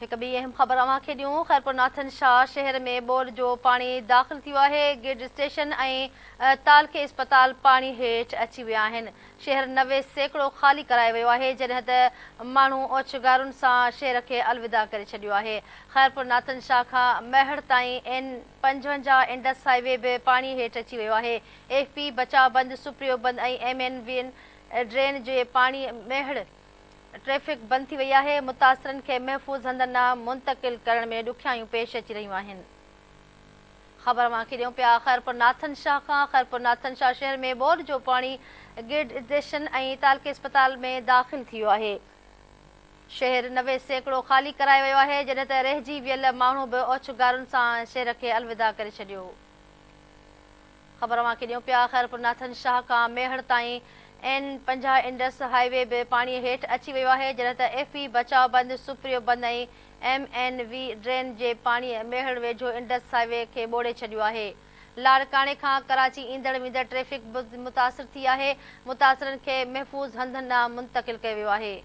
एक ॿी अहम ख़बर अव्हांखे ॾियूं। ख़ैरपुर नाथन शाह शहर में बोर जो पाणी दाख़िल थियो आहे। गिड स्टेशन ऐं तालके अस्पताल पाणी हेठि अची विया आहिनि। शहर 90% ख़ाली करायो वियो आहे, जॾहिं त माण्हू ओछगारुनि सां शहर खे अलविदा करे छॾियो आहे। ख़ैरपुर नाथन शाह खां महड़ ताईं N55 इंडस हाईवे बि पाणी हेठि अची वियो आहे। FP बचाव बंदि, सुप्रियो बंदि ऐं MNV ड्रेन जे पाणी महड़ ट्रैफ़िक बंदि थी वई आहे। मुतासिरनि खे महफ़ूज़ हंधनि ॾांहुं मुंतक़िल करण में ॾुखियायूं पेश अची रहियूं आहिनि। ख़बर मांखे ॾियूं पिया ख़ैरपुर नाथन शाह खां। ख़ैरपुर नाथन शाह शहर में बोर जो पाणी गिड स्टेशन ऐं तालके अस्पताल में दाख़िल थी वियो आहे। शहर 90% ख़ाली करायो वियो आहे, जॾहिं त रहिजी वियल माण्हू बि ओछगारुनि सां शहर खे अलविदा करे छॾियो। ख़बर मांखे ॾियूं पिया ख़ैरपुर नाथन शाह खां महड़ ताईं N50 इंडस हाईवे बि पाणी हेठि अची वियो आहे, जॾहिं त FP बचाव बंदि, सुप्रियो बंदि ऐं MNV ड्रेन जे पाणी महड़ वेझो इंडस हाईवे खे ॿोड़े छॾियो आहे। लाड़काणे खां कराची ईंदड़ वेंदड़ ट्रैफ़िक मुतासिर थी आहे। मुतासिरनि खे महफ़ूज़ हंधनि ॾांहुं मुंतक़िल कयो वियो आहे।